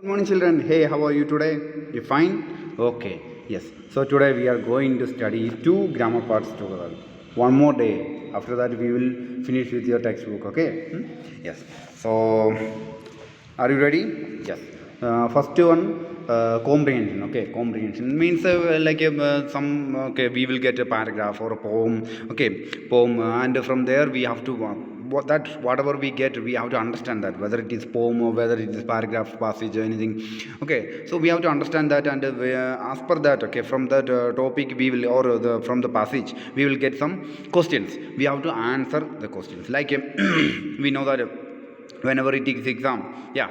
Good morning, children. Hey, how are you today? You fine? Okay. Yes. So today we are going to study two grammar parts together. One more day. After that, we will finish with your textbook. Okay? Yes. So, are you ready? Yes. First one, comprehension. Okay, comprehension means some. Okay, we will get a paragraph or a poem. Okay, poem, and from there we have to. Whatever we get, we have to understand that whether it is poem or whether it is paragraph, passage, or anything. Okay, so we have to understand that, and as per that, okay, from that topic we will, or from the passage we will get some questions. We have to answer the questions like we know that whenever it is exam, yeah,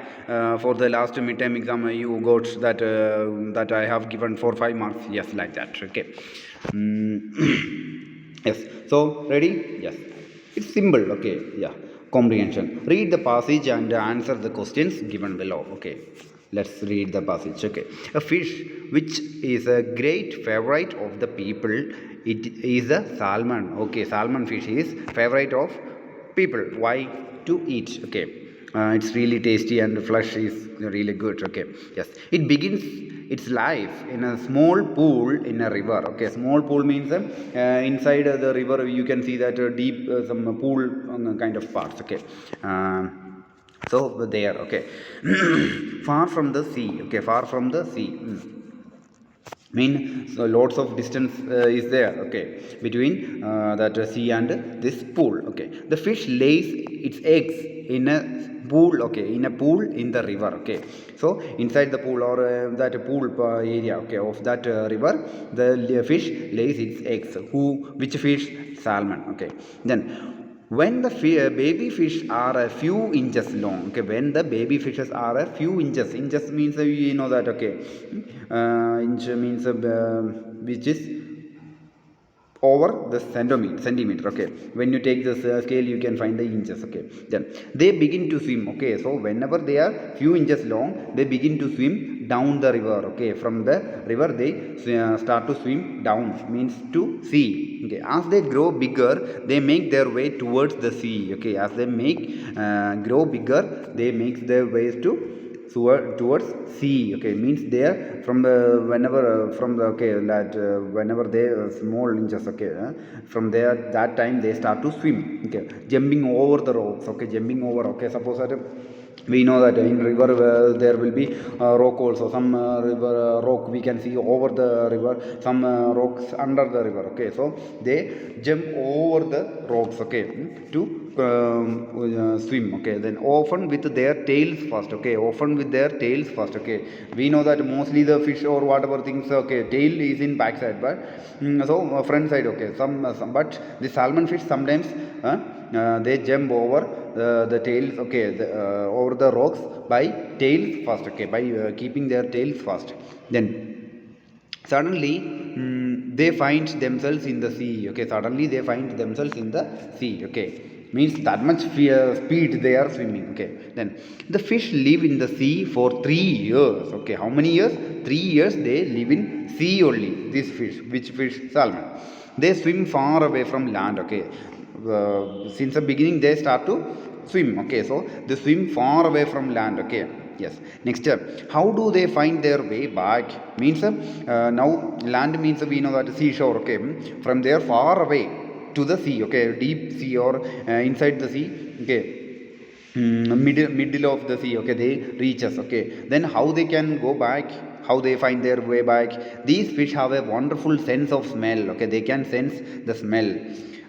for the last midterm exam, you got that that I have given for 5 marks, yes, like that. Okay. Yes, so ready? Yes, it's simple. Okay, yeah, comprehension. Read the passage and answer the questions given below. Okay, let's read the passage. Okay, a fish which is a great favorite of the people, it is a salmon. Okay, salmon fish is favorite of people. Why? To eat. Okay, it's really tasty and the flesh is really good. Okay, yes, it begins its life in a small pool in a river. Okay, small pool means inside the river you can see that deep some pool kind of parts. Okay. So there. Okay. Far from the sea. Okay, far from the sea. Mean, so lots of distance is there. Okay, between that sea and this pool. Okay, the fish lays its eggs in a pool. Okay, in a pool in the river. Okay, so inside the pool or that pool area, okay, of that river, the fish lays its eggs. Which fish? Salmon. Okay, then when the baby fish are a few inches long. Okay, when the baby fishes are a few inches means you know that. Okay, inch means which is over the centimeter. Okay, when you take this scale you can find the inches. Okay, then they begin to swim. Okay, so whenever they are few inches long, they begin to swim down the river. Okay, from the river they start to swim down, means to sea. Okay, as they grow bigger, they make their way towards the sea. Okay, as they make grow bigger, they make their ways towards sea. Okay, means there from the whenever from the, okay, that whenever they small inches. Okay, from there that time they start to swim. Okay, jumping over the rocks. Okay, jumping over. Okay, suppose that we know that in river there will be rock also. Some river rock we can see over the river, some rocks under the river. Okay, so they jump over the rocks. Okay, to swim. Okay, then often with their tails first. Okay, often with their tails first. Okay, we know that mostly the fish or whatever things, okay, tail is in backside, but so front side. Okay, some, but the salmon fish sometimes they jump over the tails. Okay, over the rocks by tails first. Okay, by keeping their tails first. Then suddenly they find themselves in the sea. Okay, suddenly they find themselves in the sea. Okay, means that much speed they are swimming. Okay, then the fish live in the sea for 3 years. Okay, how many years? 3 years they live in sea only. This fish, which fish? Salmon. They swim far away from land. Okay, since the beginning they start to swim. Okay, so they swim far away from land. Okay, yes. Next, how do they find their way back? Means now land means we know that seashore. Okay, from there far away to the sea. Okay, deep sea or inside the sea. Okay, middle of the sea. Okay, they reach us. Okay, then how they can go back? How they find their way back? These fish have a wonderful sense of smell. Okay, they can sense the smell.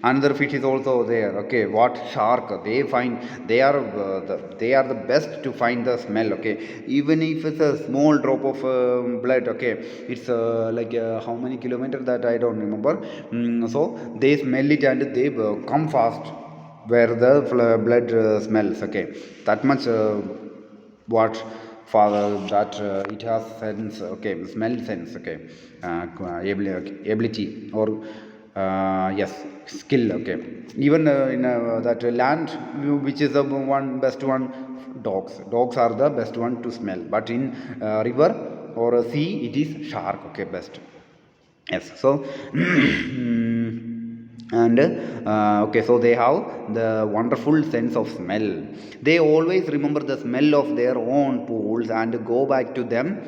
Another fish is also there. Okay, what? Shark. They find, they are the best to find the smell. Okay, even if it's a small drop of blood. Okay, it's like how many kilometers that I don't remember. So they smell it and they come fast where the blood smells. Okay, that much what father that it has sense. Okay, smell sense. Okay, ability or yes, skill. Okay, even in that land, which is the one best one, dogs are the best one to smell, but in river or sea it is shark. Okay, best. Yes, so And okay, so they have the wonderful sense of smell. They always remember the smell of their own pools and go back to them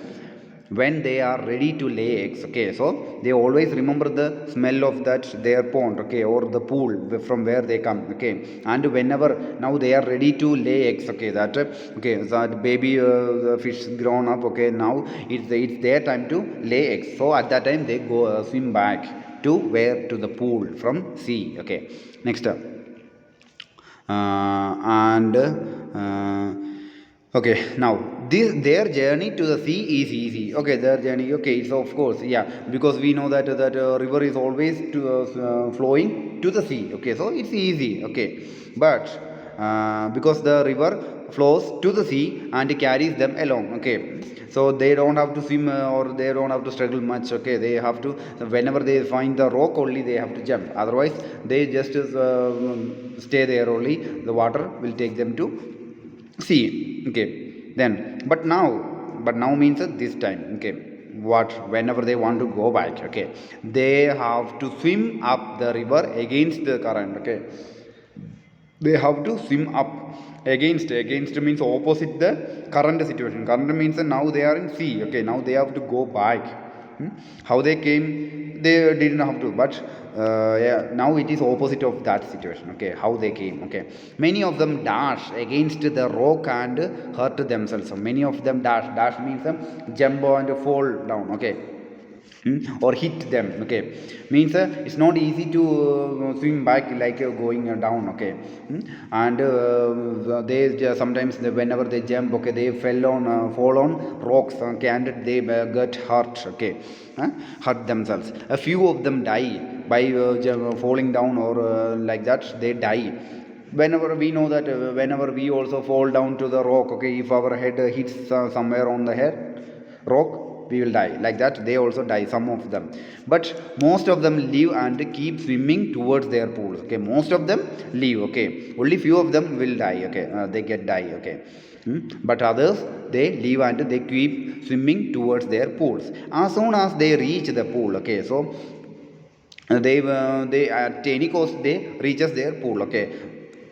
when they are ready to lay eggs. Okay, so they always remember the smell of that their pond, okay, or the pool from where they come. Okay, and whenever now they are ready to lay eggs. Okay, that okay, that baby the fish grown up. Okay, now it's their time to lay eggs. So at that time they go swim back to where, to the pool from sea. Okay, next and okay, now this their journey to the sea is easy. Okay, their journey, okay, so of course, yeah, because we know that river is always to flowing to the sea. Okay, so it's easy. Okay, but because the river flows to the sea and carries them along. Okay, so they don't have to swim or they don't have to struggle much. Okay, they have to, whenever they find the rock only, they have to jump, otherwise they just stay there only, the water will take them to sea. Okay, then but now means this time. Okay, what, whenever they want to go back, okay, they have to swim up the river against the current. Okay, they have to swim up against means opposite the current situation. Current means now they are in sea. Okay, now they have to go back. How they came, they didn't have to, but yeah, now it is opposite of that situation. Okay, how they came. Okay, many of them dash against the rock and hurt themselves. So many of them dash means jump and fall down. Okay, or hit them. Okay, means it's not easy to swim back like going down. Okay, and they sometimes whenever they jump, okay, they fall on rocks. Okay, and they get hurt. Okay, hurt themselves. A few of them die by falling down, or like that they die. Whenever we know that whenever we also fall down to the rock, okay, if our head hits somewhere on the head rock, we will die. Like that they also die, some of them. But most of them live and keep swimming towards their pools. Okay, most of them live. Okay, only few of them will die. Okay, they get die. Okay, but others, they live and they keep swimming towards their pools. As soon as they reach the pool, okay, so they at any cost they reaches their pool. Okay,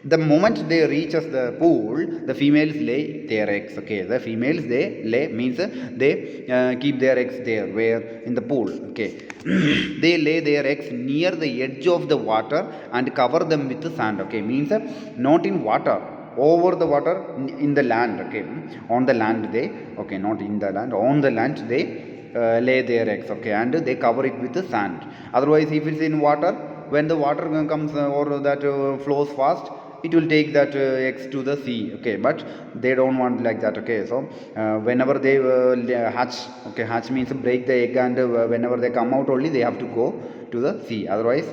the moment they reaches the pool, the females lay their eggs. Okay, the females they lay means they keep their eggs there, where in the pool. Okay, they lay their eggs near the edge of the water and cover them with sand. Okay, means not in water, over the water, in the land. Okay, on the land they, okay, not in the land, on the land they lay their eggs. Okay, and they cover it with sand. Otherwise, if it's in water, when the water comes or that flows fast, it will take that eggs to the sea. Okay, but they don't want like that. Okay, so whenever they hatch, okay, hatch means break the egg, and whenever they come out only, they have to go to the sea, otherwise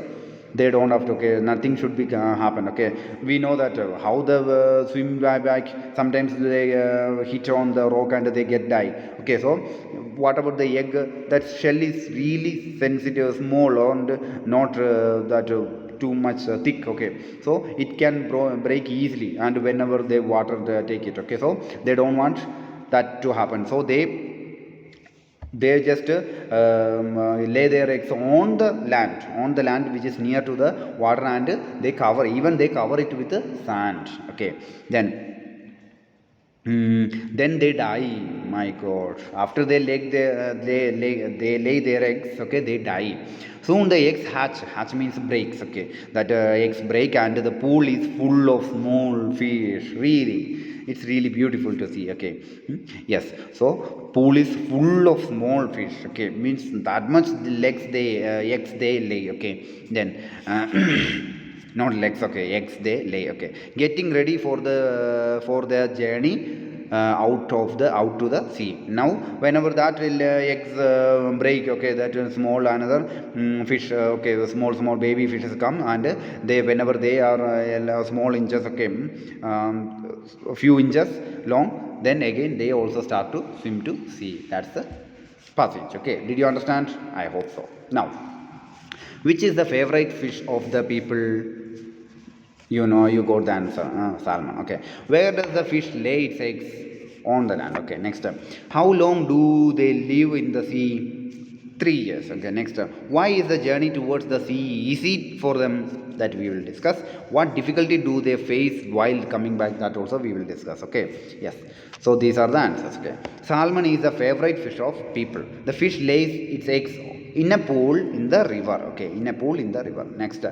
they don't have to. Okay, nothing should be happen. Okay, we know that how the swim back, sometimes they hit on the rock and they get die. Okay, so what about the egg? That shell is really sensitive, small, and not that too much thick. Okay, so it can break easily, and whenever they water they take it. Okay, so they don't want that to happen, so they just lay their eggs on the land which is near to the water, and they cover it with sand. Okay, then they die. My god, after they lay their eggs, okay, they die. Soon the eggs hatch means breaks. Okay, that eggs break and the pool is full of small fish. Really, it's really beautiful to see. Okay, yes, so pool is full of small fish. Okay, means that much the eggs they lay. Okay, then not legs. Okay, eggs they lay. Okay, getting ready for their journey out to the sea. Now whenever that eggs break, okay, that small another fish, okay, the small baby fishes come, and they, whenever they are small inches, okay, a few inches long, then again they also start to swim to sea. That's the passage. Okay, did you understand? I hope so. Now, which is the favorite fish of the people? You know, you got the answer. Salmon. Okay, where does the fish lay its eggs? On the land. Okay, next time, how long do they live in the sea? 3 years. Okay, next. Why is the journey towards the sea easy for them? That we will discuss. What difficulty do they face while coming back? That also we will discuss. Okay, yes. So these are the answers. Okay, salmon is the favorite fish of people. The fish lays its eggs in a pool in the river. Okay, in a pool in the river. Next,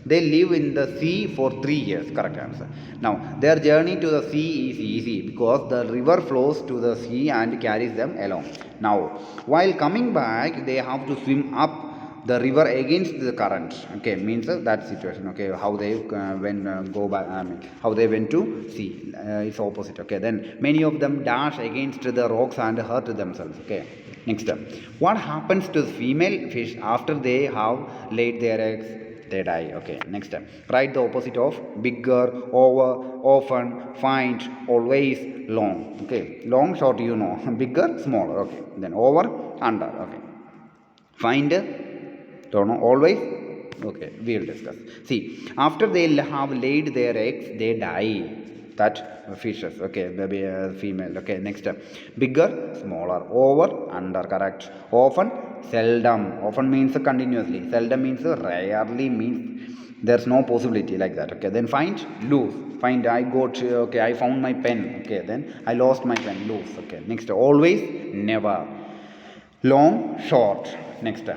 they live in the sea for 3 years. Correct answer. Now their journey to the sea is easy because the river flows to the sea and carries them along. Now while coming back they have to swim up the river against the current. Okay, means that situation. Okay, how they when go back, I mean how they went to sea, it's opposite. Okay, then many of them dash against the rocks and hurt themselves. Okay, next, what happens to the female fish after they have laid their eggs? They die. Okay, next, write the opposite of bigger, over, often, find, always, long. Okay, long, short, you know. Bigger, smaller. Okay, then over, under. Okay, find, don't know, always. Okay, we will discuss. See, after they have laid their eggs, they die. That fishes. Okay, maybe female. Okay, next, bigger, smaller, over, under. Correct. Often, seldom. Often means continuously. Seldom means rarely, means there's no possibility like that. Okay, then find, lose. Find, I got, okay, I found my pen. Okay, then I lost my pen, lose. Okay, next, always, never, long, short. Next,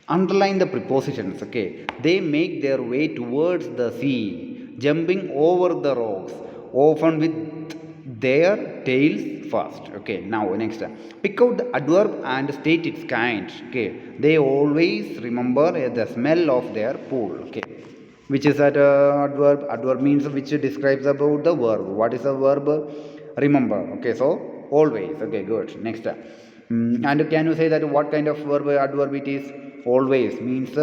underline the prepositions. Okay, they make their way towards the sea, jumping over the rocks, often with their tails first. Okay, now next, pick out the adverb and state its kind. Okay, they always remember the smell of their pool. Okay, which is that adverb? Adverb means which describes about the verb. What is the verb? Remember. Okay, so always. Okay, good. Next, and can you say that what kind of verb adverb it is? Always means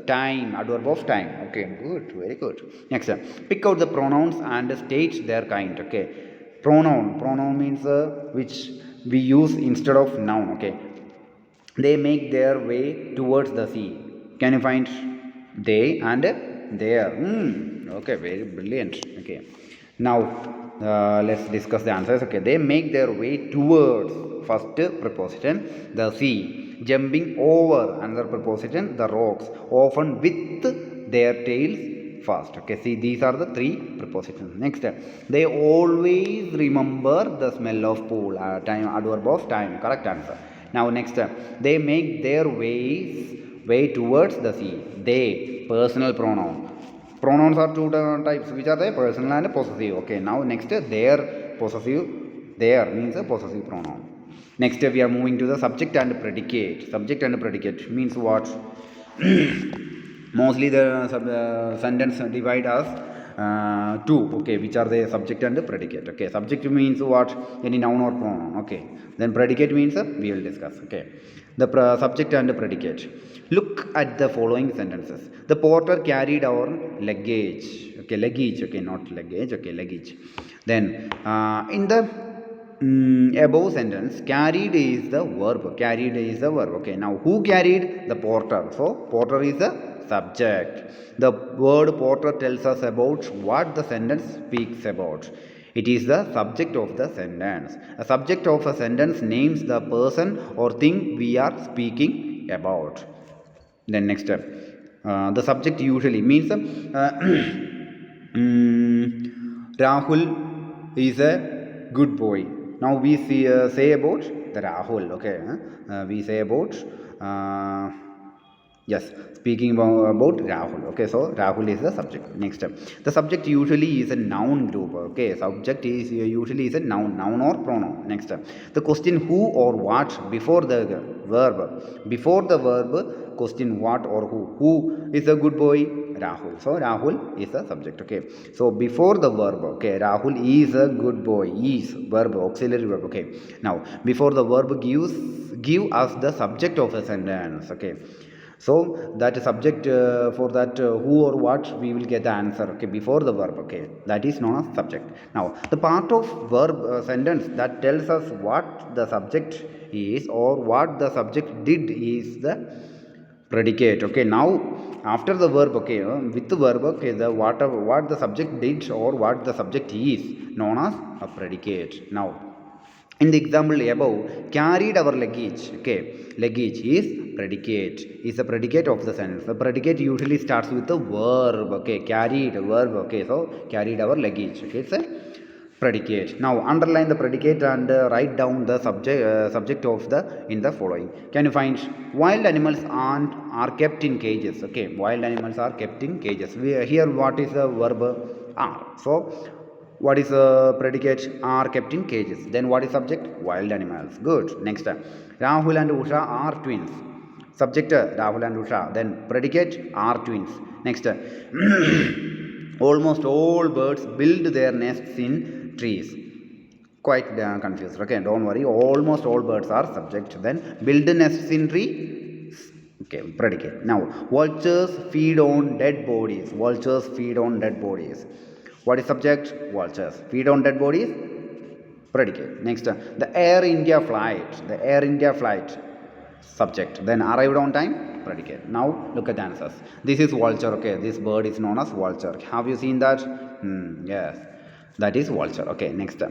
time, adverb of time. Okay, good, very good. Next, pick out the pronouns and state their kind. Okay, pronoun means which we use instead of noun. Okay, they make their way towards the sea. Can you find they and there? Okay, very brilliant. Okay, now let's discuss the answers. Okay, they make their way towards, first preposition, the sea, jumping over, another preposition, the rocks, often with their tails first. Okay, see, these are the three prepositions. Next, they always remember the smell of pool, time, adverb of time. Correct answer. Now next, they make their way towards the sea. They, personal pronoun. Pronouns are two types, which are the personal and possessive. Okay, now next, their, possessive, there means a possessive pronoun. Next, we are moving to the subject and predicate. Subject and predicate means what? Mostly the sentence divide as two. Okay, which are the subject and the predicate. Okay, subject means what? Any noun or pronoun. Okay, then predicate means we will discuss. Okay, the subject and the predicate. Look at the following sentences. The porter carried our luggage. Okay, luggage. Okay, not luggage. Okay, luggage. Then in the above sentence, carried is the verb. Carried is the verb. Okay, now who carried? The porter. So porter is the subject. The word porter tells us about what the sentence speaks about. It is the subject of the sentence. A subject of a sentence names the person or thing we are speaking about. Then next, the subject usually means Rahul is a good boy. Now we say about the Rahul. Okay, we say about yes, speaking about Rahul. Okay, so Rahul is the subject. Next, the subject usually is a noun group. Okay, subject is usually is a noun or pronoun. Next, the question who or what before the verb. Before the verb, question what or who. Who is a good boy? Rahul. So Rahul is the subject. Okay, so before the verb. Okay, Rahul is a good boy. Is verb, auxiliary verb. Okay, now before the verb give us the subject of a sentence. Okay, so that subject for that who or what we will get the answer. Okay, before the verb. Okay, that is known as subject. Now the part of verb sentence that tells us what the subject is or what the subject did is the predicate. Okay, now after the verb, okay, with the verb, okay, the what the subject did or what the subject is known as a predicate. Now In the example above, carried our luggage. Okay, luggage is predicate, is the predicate of the sentence. The predicate usually starts with the verb. Okay, carried verb. Okay, so carried our luggage. Okay, it's a predicate. Now underline the predicate and write down the subject of the in the following. Can you find wild animals are kept in cages? Okay, wild animals are kept in cages. Here what is the verb? Are. So what is the predicate? Are kept in cages. Then what is subject? Wild animals. Good. Next, Rahul and Usha are twins. Subject, Rahul and Usha. Then predicate, are twins. Next, almost all birds build their nests in trees. Quite confused. Okay, don't worry. Almost all birds are subject. Then build nests in tree. Okay, predicate. Now, vultures feed on dead bodies. Vultures feed on dead bodies. What is subject? Vultures. Feed on dead bodies? Predicate. Next, the Air India flight. The Air India flight. Subject. Then arrived on time? Predicate. Now, look at the answers. This is vulture. Okay, this bird is known as vulture. Have you seen that? Yes, that is vulture. Okay, next.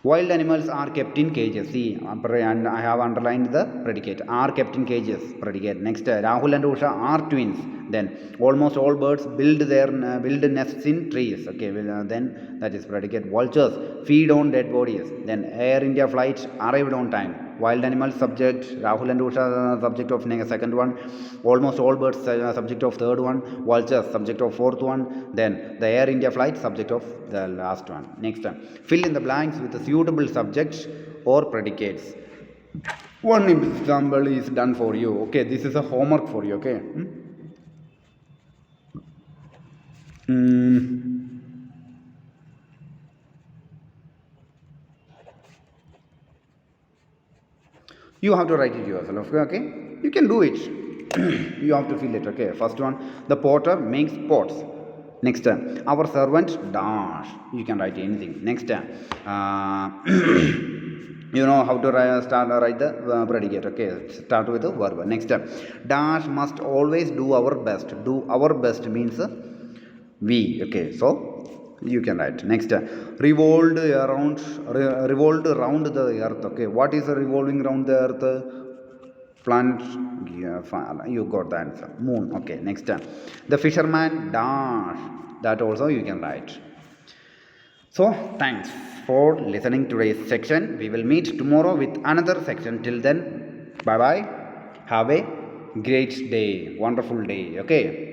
Wild animals are kept in cages. See, and I have underlined the predicate. Are kept in cages. Predicate. Next, Rahul and Usha are twins. Then almost all birds build nests in trees. Okay, well, then that is predicate. Vultures feed on dead bodies. Then Air India flight arrived on time. Wild animals subject. Rahul and Usha subject of second one. Almost all birds subject of third one. Vultures subject of fourth one. Then the Air India flight subject of the last one. Next, fill in the blanks with the suitable subjects or predicates. One example is done for you. Okay, this is a homework for you. Okay. You have to write it yourself. Okay, you can do it. You have to fill it. Okay, first one, the porter makes pots. Next, our servant dash. You can write anything. Next, you know how to write the predicate. Okay, start with the verb. Next, dash must always do our best. Do our best means we. Okay, so you can write. Next, revolved around the earth. Okay, what is revolving around the earth? Planet. Yeah, you got the answer. Moon. Okay, next, the fisherman dash. That also you can write. So thanks for listening to today's section. We will meet tomorrow with another section. Till then, bye bye. Have a great day, wonderful day. Okay.